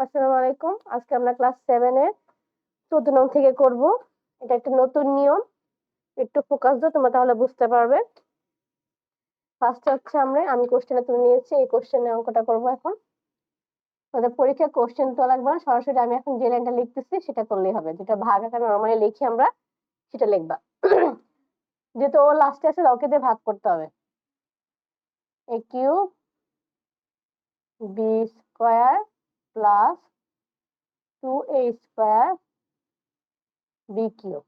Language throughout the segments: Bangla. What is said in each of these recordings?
আসসালামু আলাইকুম। আজকে আমরা ক্লাস 7 এর 14 নং থেকে করব। এটা একটা নতুন নিয়ম। একটু ফোকাস দাও, তোমরা তাহলে বুঝতে পারবে। ফার্স্টে হচ্ছে আমি কোশ্চেনে তুলে নিয়েছি, এই কোশ্চেনে অঙ্কটা করব এখন। আমাদের পরীক্ষার কোশ্চেন তো লাগবে না, সরাসরি আমি এখন যে লাইনটা লিখতেছি সেটা করলেই হবে। যেটা ভাগ আকারে নরমালি লিখি আমরা, সেটা লিখবা। যেহেতু ও লাস্টে আছে, ওকে দিয়ে ভাগ করতে হবে। a cube b square plus 2a square b cube.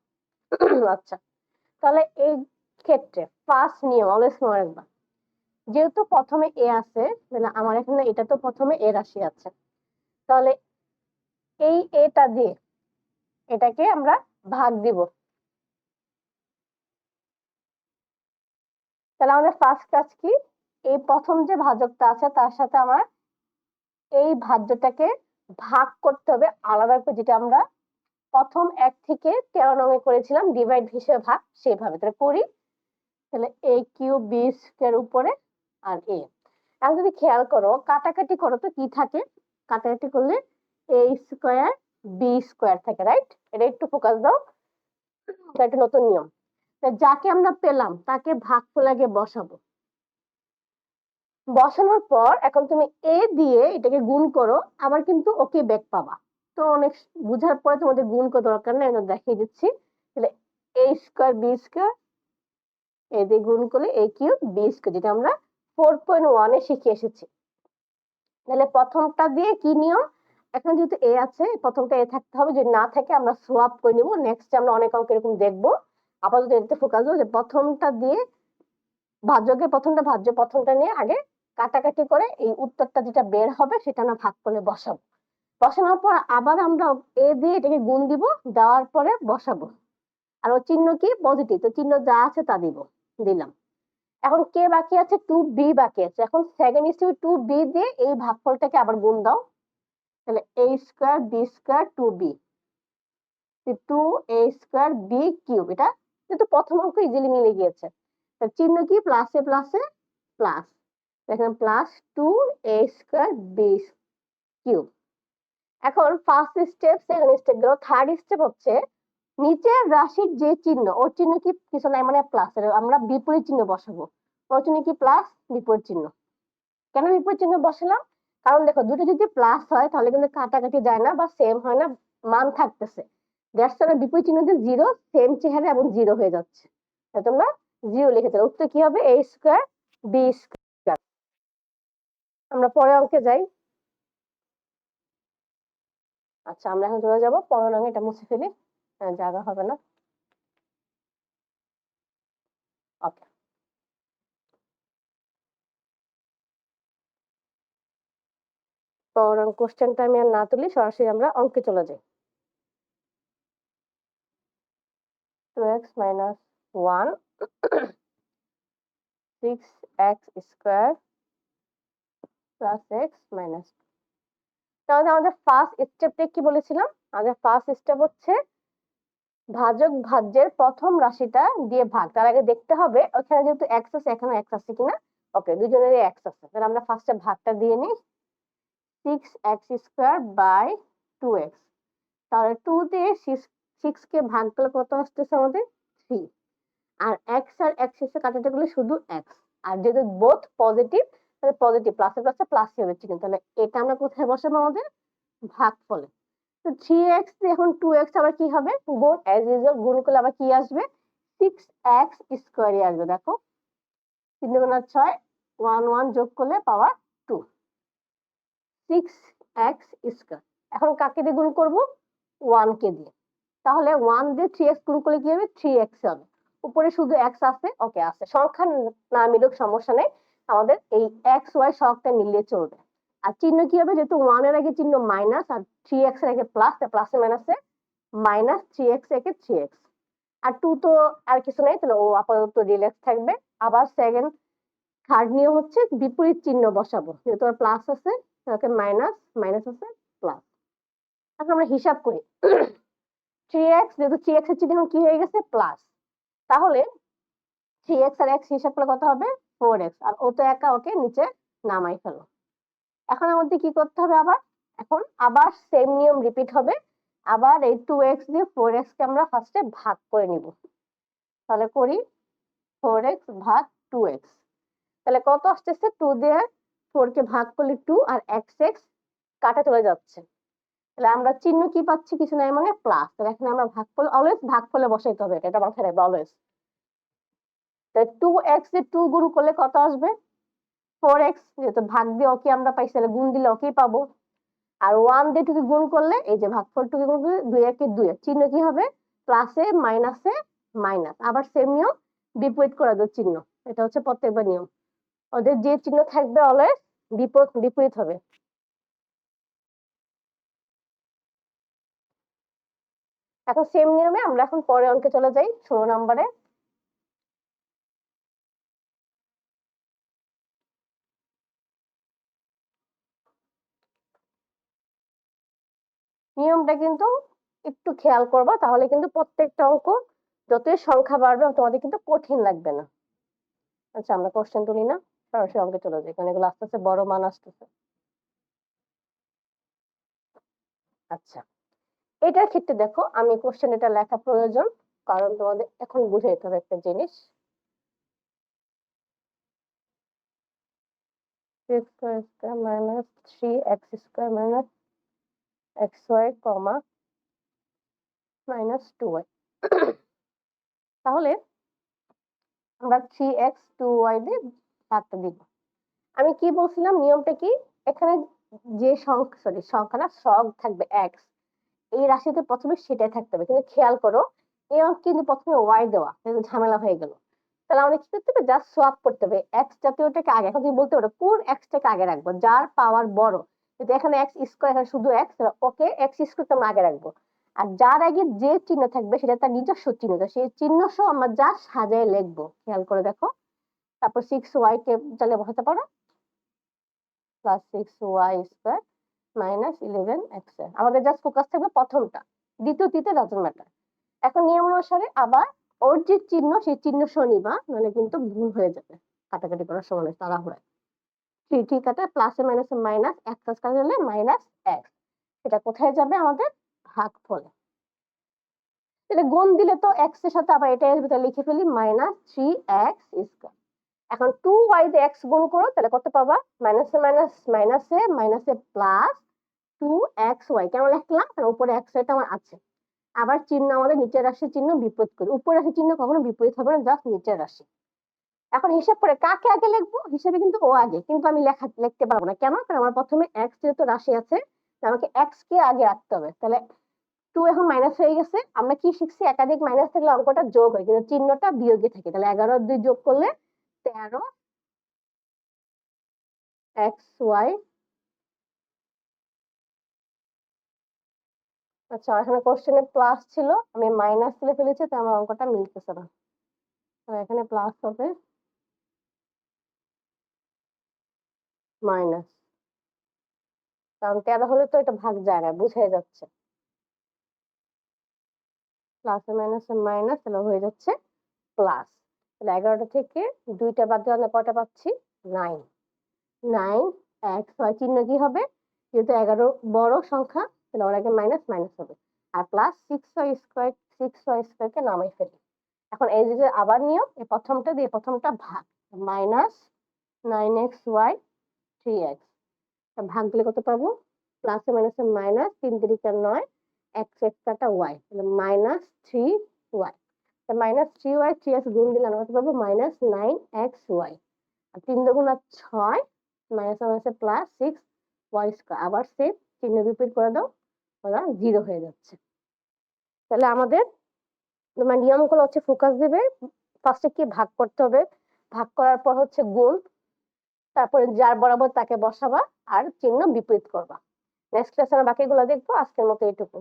আচ্ছা, তাহলে এই ক্ষেত্রে ফার্স্ট নিয়ম অলওয়েজ মনে রাখবা, যেহেতু প্রথমে এ আছে, তাহলে আমার এখানে এটা তো প্রথমে এ রাশি আছে, তাহলে এই এটা দিয়ে এটাকে আমরা ভাগ দিব। তাহলে আমাদের ফার্স্ট কাজ কি, এই প্রথম যে ভাজকটা আছে তার সাথে আমার এই ভাজ্যটাকে ভাগ করতে হবে আলাদা করে, যেটা আমরা প্রথম 1 থেকে 13 নং-এ করেছিলাম ডিভাইড হিসেবে ভাগ, সেইভাবে তাহলে করি। তাহলে a কিউব b স্কয়ার উপরে আর a। এখন যদি খেয়াল করো, কাটাকাটি করো তো কি থাকে, কাটাকাটি করলে a স্কয়ার b স্কয়ার থাকে, রাইট? এটা একটু ফোকাস দাও, এটা একটা নতুন নিয়ম। যাকে আমরা পেলাম তাকে ভাগফল আগে বসাবো, বসানোর পর এখন তুমি a দিয়ে এটাকে গুণ করো, আবার কিন্তু ওকে ব্যাক পাবা। তো অনেক বুঝার পরে তোমাদের গুণ করার দরকার নেই, আমি দেখিয়ে দিচ্ছি। তাহলে a square b square, a দিয়ে গুণ করলে a কিউব b স্কয়ার, যেটা আমরা 4.1 এ শিখে এসেছি। তাহলে প্রথমটা দিয়ে কি নিয়ম, এখন যেহেতু এ আছে, প্রথমটা এ থাকতে হবে, যদি না থাকে আমরা সোয়াপ করে নিব। নেক্সট আমরা অনেক অঙ্ক এরকম দেখবো। আপাতত এটাতে ফোকাস দাও, যে প্রথমটা দিয়ে ভাজ্যকে প্রথমটা নিয়ে আগে কাটাকাটি করে এই উত্তরটা যেটা বের হবে সেটা আমরা ভাগ করে বসাবো। বসানোর পর আবার আমরা এ দিয়ে এটাকে গুণ দিব, দেওয়ার পরে বসাবো। আর ও চিহ্ন কি, পজিটিভ, তো চিহ্ন যা আছে তা দিলাম। এখন কে বাকি আছে, 2b বাকি আছে। এখন সেকেন্ড স্টেপে 2b দিয়ে এই ভাগফলটাকে আবার গুণ দাও। তাহলে a square b square 2b, 2a square b cube. এটা কিন্তু প্রথম অঙ্ক ইজিলি মিলে গিয়েছে। তার চিহ্ন কি, প্লাসে প্লাসে প্লাস, দেখেন plus 2a square b cube. এখন ফার্স্ট স্টেপ, সেকেন্ড স্টেপ গেল, থার্ড স্টেপ হচ্ছে নিচের রাশির যে চিহ্ন, ওর চিহ্ন কি কিছু নাই, মানে প্লাস, আমরা বিপরীত চিহ্ন বসাবো। ওর চিহ্ন কি, প্লাস, বিপরীত চিহ্ন। কেন বিপরীত চিহ্ন বসালাম, কারণ দেখো দুটো যদি প্লাস হয় তাহলে কিন্তু কাটাকাটি যায় না বা সেম হয় না, মান থাকতেছে। দ্যাটস ওয়াই বিপরীত চিহ্ন দিয়ে জিরো, সেম চেহারা এবং জিরো হয়ে যাচ্ছে, তোমরা জিরো লিখে দাও। উত্তর কি হবে, a স্কয়ার b স্কয়ার। আমরা পরে অঙ্কে যাই। আচ্ছা, আমরা এখন চলে যাবো 15 নং, এটা মুছে ফেলি, জায়গা হবে না। ওকে, পরের কোশ্চেনটা আমি আর না তুলি, সরাসরি আমরা অঙ্কে চলে যাই। 2x minus 1 6x square plus x minus. তাহলে আমাদের ফার্স্ট স্টেপটা কি বলেছিলাম, আমাদের ফার্স্ট স্টেপ হচ্ছে ভাজক ভাজ্যের প্রথম রাশিটা দিয়ে ভাগ। তার আগে দেখতে হবে ওখানে যেহেতু x আছে, এখানে x আছে কিনা। ওকে, দুজনেরই x আছে, তাহলে আমরা ফার্স্টে ভাগটা দিয়ে নিই। 6x স্কয়ার বাই 2x, তাহলে 2 দিয়ে 6 কে ভাগ করলে কত আসতেছে আমাদের, 3। আর x আর x এসে কাটাতে গেলে শুধু x। আর যেহেতু বোথ পজিটিভ, তাহলে পজিটিভ, প্লাসে প্লাসে প্লাসই হবে চিহ্ন। তাহলে এটা আমরা কোথায় বসাবো, আমাদের ভাগফলে। তো 3x দিয়ে এখন 2x আবার কি হবে, গুণ, অ্যাজ ইউজুয়াল গুণ করলে আবার কি আসবে, 6x স্কয়ারই আসবে। দেখো 3 গুণ 6, 1 1 যোগ করলে পাওয়ার 2, 6x স্কয়ার। এখন কাকে দিয়ে গুণ করব, 1 কে দিয়ে। তাহলে 1 দিয়ে 3x গুণ করলে কি হবে, 3x হবে। উপরে শুধু x আছে, ওকে আছে, সংখ্যা না মিলুক সমস্যা নেই, আমাদের এই x y সহগটা মিলিয়ে চলবে। আর চিহ্ন কি হবে, যেহেতু 1 এর আগে চিহ্ন মাইনাস আর 3x এর আগে প্লাস, প্লাসে মাইনাসে মাইনাস, 3x একে 3x। আর 2 তো আর কিছু নেই, তাহলে ও আপাতত রিল্যাক্স থাকবে। আবার সেকেন্ড থার্ড নিয়ম হচ্ছে বিপরীত চিহ্ন বসাবো, যেহেতু প্লাস আছে তাকে মাইনাস, মাইনাস আছে প্লাস। এখন আমরা হিসাব করি, 3x, যেহেতু 3x এর চিহ্ন কি হয়ে গেছে, প্লাস, তাহলে 3x আর x হিসাব করলে কত হবে, 4x। আর ও তো একা, ওকে নিচে নামাই ফেলো। এখন আমাদের কি করতে হবে, আবার এখন আবার সেম নিয়ম রিপিট হবে, আবার এই 2x দিয়ে 4x কে আমরা ফার্স্টে ভাগ করে নিব। তাহলে করি 4x ভাগ 2x, তাহলে কত আসতেছে? 2 দিয়ে 4 কে ভাগ করলে 2 আর x কাটা চলে যাচ্ছে, তাহলে আমরা চিহ্ন কি পাচ্ছি? কিছু নাই মানে প্লাস। তাহলে এখানে আমরা ভাগফল, অলওয়েজ ভাগফলে বসাইতে হবে, এটা মাথায় রাখবে অলওয়েজ। তাহলে 2x দিয়ে 2 গুণ করলে কত আসবে? 4x, যেহেতু ভাগ দিয়ে ওকে আমরা পাইছি তাহলে গুণ দিলে ওকেই পাবো। আর 1 দিয়ে 2 গুণ করলে এই যে ভাগফল 2 গুণ করলে 2 একে 2, চিহ্ন কি হবে? প্লাসে মাইনাসে মাইনাস, আবার সেম নিয়ম বিপরীত করা যায় চিহ্ন, এটা হচ্ছে প্রত্যেকবার নিয়ম। ওদের যে চিহ্ন থাকবে অলওয়েজ বিপরীত হবে। এখন সেম নিয়মে আমরা এখন পরের অঙ্কে চলে যাই, 16 নম্বরে। নিয়মটা কিন্তু একটু খেয়াল করবা, তাহলে কিন্তু প্রত্যেকটা অঙ্ক যতই সংখ্যা বাড়বে তোমাদের কিন্তু কঠিন লাগবে না। আচ্ছা, আমরা কোশ্চেন তুলি না, সরাসরি অঙ্কে চলে যাই, কারণ এগুলো আস্তে আস্তে বড় মান আসতেছে। আচ্ছা, এটার ক্ষেত্রে দেখো আমি কোশ্চেন এটা লেখা প্রয়োজন, কারণ তোমাদের এখন বুঝে যেতে হবে একটা জিনিস। 6x square minus 3x square minus xy কমা মাইনাস 2y। তাহলে আমরা 3x 2y দিয়ে ভাগটা দিব। আমি কি বলছিলাম, নিয়মটা কি? এখানে যে সংখ্যাটা সহগ থাকবে x, এই রাশিতে প্রথমে সেটাই থাকতে হবে, কিন্তু খেয়াল করো এই অঙ্কে কিন্তু প্রথমে y দেওয়া, ঝামেলা হয়ে গেল। তাহলে আমাদের কি করতে হবে? জাস্ট সোয়াপ করতে হবে, x জাতীয়টাকে আগে। এখন তুমি বলতে পারো কোন x টাকে আগে রাখবো, যার পাওয়ার বড়। কিন্তু এখানে x স্কয়ার, এখানে শুধু x, ওকে x স্কয়ারটা আমরা আগে রাখবো। আর যার আগে যে চিহ্ন থাকবে সেটা তার নিজস্ব চিহ্ন, সেই চিহ্ন সহ আমরা যা সাজায় লিখবো। খেয়াল করে দেখো, তারপর 6y কে চালে বসাতে পারো, plus 6y square minus 11x। আমাদের জাস্ট ফোকাস থাকবে প্রথমটা, দ্বিতীয় তৃতীয় ডাজন্ট ম্যাটার। এখন নিয়ম অনুসারে আবার ওর যে চিহ্ন সেই চিহ্ন সহ নিবা, নাহলে কিন্তু ভুল হয়ে যাবে কাটাকাটি করার সময় তাড়াহুড়ায়। থ্রি কাটা প্লাসে মাইনাসে মাইনাস, এক প্লাস কাটা গেলে মাইনাস এক্স, এটা কোথায় যাবে? আমাদের ভাগফলে। তাহলে গুণ দিলে তো এক্স এর সাথে আবার এটা আসবে, তাহলে লিখে ফেলি মাইনাস 3x স্কয়ার। এখন 2y দিয়ে x গুণ করো, তাহলে কত পাবা? মাইনাসে মাইনাস মাইনাসে মাইনাসে প্লাস 2xy। কেন লিখলাম? কারণ উপরে x এটা আমার আছে। আবার চিহ্ন আমাদের নিচের রাশির চিহ্ন বিপরীত করি, উপরের রাশির চিহ্ন কখনো বিপরীত হবে না, জাস্ট নিচের রাশি। এখন হিসাব করে কাকে আগে লিখবো? হিসাবে কিন্তু ও আগে, কিন্তু আমি লিখতে পারবো না। কেন? কারণ আমার প্রথমে এক্স যেহেতু রাশি আছে, আমাকে এক্স কে আগে রাখতে হবে। তাহলে 2 এখন মাইনাস হয়ে গেছে। আমরা কি শিখছি? একাধিক মাইনাস থাকলে অঙ্কটা যোগ হয়, কিন্তু চিহ্নটা বিয়োগে থাকে। তাহলে 11 আর 2 যোগ করলে 13xy। আচ্ছা, এখানে কোশ্চেনে প্লাস ছিল, আমি মাইনাস তুলে ফেলেছি, তো আমার অঙ্কটা মিলতেছে না। এখানে প্লাস হবে মাইনাস, কারণ 13 হলে তো এটা ভাগ যায় না, বুঝাই যাচ্ছে। প্লাসে মাইনাসে মাইনাস, তাহলে হয়ে যাচ্ছে প্লাস। তাহলে 11টা থেকে 2টা বাদ দিয়ে আমরা কয়টা পাচ্ছি? 9। 9x চিহ্ন কি হবে? যেহেতু 11 বড় সংখ্যা, তাহলে ওর আগে মাইনাস মাইনাস হবে, আর প্লাস 6y স্কয়ার কে নামাই ফেলি। এখন এই যে আবার নিয়ম, এই প্রথমটা দিয়ে প্রথমটা ভাগ, মাইনাস 9xy 3x ভাগ দিলে কত পাবো? প্লাসে মাইনাসে মাইনাস, 3 3 9, x কাটা y, তাহলে minus 3y। Minus 3y 3x গুণ দিলে আমরা কত পাবো? Minus 9xy। আর 3 দুগুণ 6, মাইনাস মাইনাসে প্লাস 6y স্কয়ার। আবার সেম চিহ্ন বিপরীত করে দাও, ওরা 0 হয়ে যাচ্ছে। তাহলে আমাদের তোমার নিয়মগুলো হচ্ছে ফোকাস দিবে, ফার্স্টে কি ভাগ করতে হবে, ভাগ করার পর হচ্ছে গুণ, তারপরে যার বরাবর তাকে বসাবা আর চিহ্ন বিপরীত করবা। নেক্সট ক্লাসে আমরা বাকিগুলো দেখবো। আজকের মতো এইটুকু।